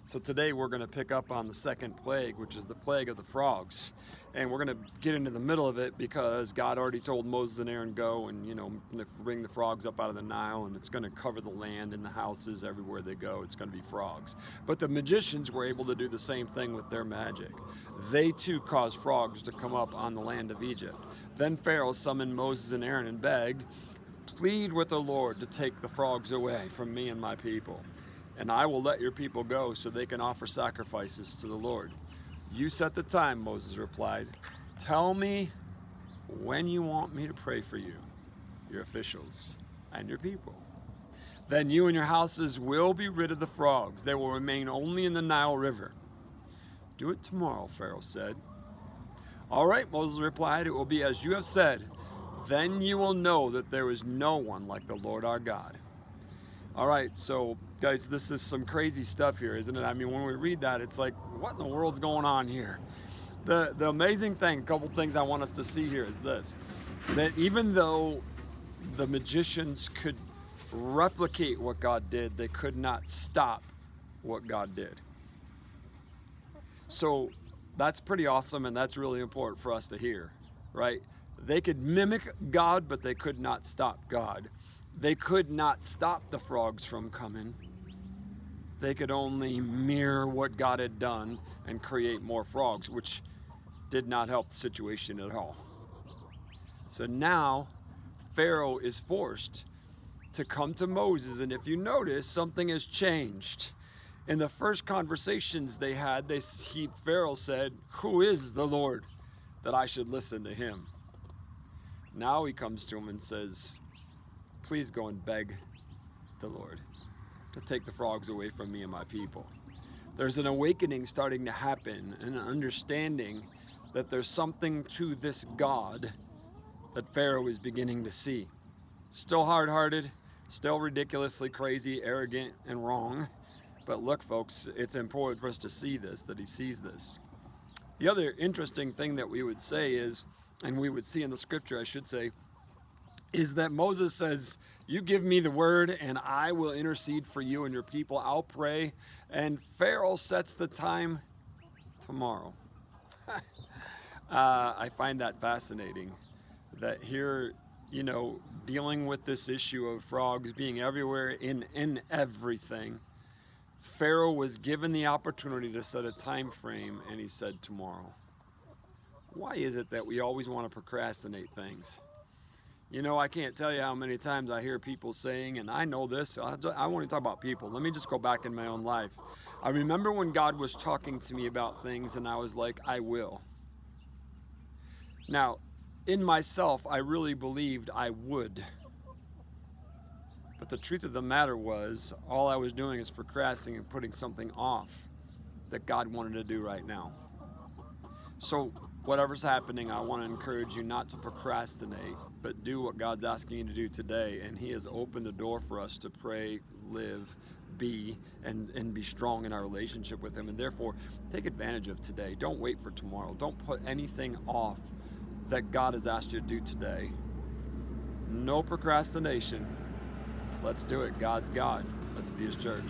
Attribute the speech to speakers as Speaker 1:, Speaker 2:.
Speaker 1: So today we're going to pick up on the second plague, which is the plague of the frogs. And we're going to get into the middle of it because God already told Moses and Aaron, go and, bring the frogs up out of the Nile, and it's going to cover the land and the houses everywhere they go. It's going to be frogs. But the magicians were able to do the same thing with their magic. They too caused frogs to come up on the land of Egypt. Then Pharaoh summoned Moses and Aaron and begged, plead with the Lord to take the frogs away from me and my people, and I will let your people go so they can offer sacrifices to the Lord. You set the time, Moses replied. Tell me when you want me to pray for you, your officials, and your people. Then you and your houses will be rid of the frogs. They will remain only in the Nile River. Do it tomorrow, Pharaoh said. All right, Moses replied, it will be as you have said. Then you will know that there is no one like the Lord our God. All right, so guys, this is some crazy stuff here, isn't it? I mean, when we read that, it's like, what in the world's going on here? The amazing thing, a couple things I want us to see here is this, that even though the magicians could replicate what God did, they could not stop what God did. So that's pretty awesome, and that's really important for us to hear, right? They could mimic God, but they could not stop God. They could not stop the frogs from coming. They could only mirror what God had done and create more frogs, which did not help the situation at all. So now Pharaoh is forced to come to Moses, and if you notice, something has changed. In the first conversations they had, Pharaoh said, who is the Lord that I should listen to him? Now he comes to him and says, please go and beg the Lord to take the frogs away from me and my people. There's an awakening starting to happen, and an understanding that there's something to this God that Pharaoh is beginning to see. Still hard-hearted, still ridiculously crazy, arrogant, and wrong. But look, folks, it's important for us to see this, that he sees this. The other interesting thing that we would say is, and we would see in the scripture, I should say, is that Moses says, you give me the word and I will intercede for you and your people. I'll pray. And Pharaoh sets the time tomorrow. I find that fascinating, that here, dealing with this issue of frogs being everywhere in everything, Pharaoh was given the opportunity to set a time frame, and he said tomorrow. Why is it that we always want to procrastinate things? I can't tell you how many times I hear people saying, and I know this, I want to talk about people. Let me just go back in my own life. I remember when God was talking to me about things, and I was like, I will. Now, in myself, I really believed I would. But the truth of the matter was, all I was doing is procrastinating and putting something off that God wanted to do right now. So whatever's happening, I want to encourage you not to procrastinate, but do what God's asking you to do today. And he has opened the door for us to pray, live, be, and be strong in our relationship with him. And therefore, take advantage of today. Don't wait for tomorrow. Don't put anything off that God has asked you to do today. No procrastination. Let's do it. God's God. Let's be his church.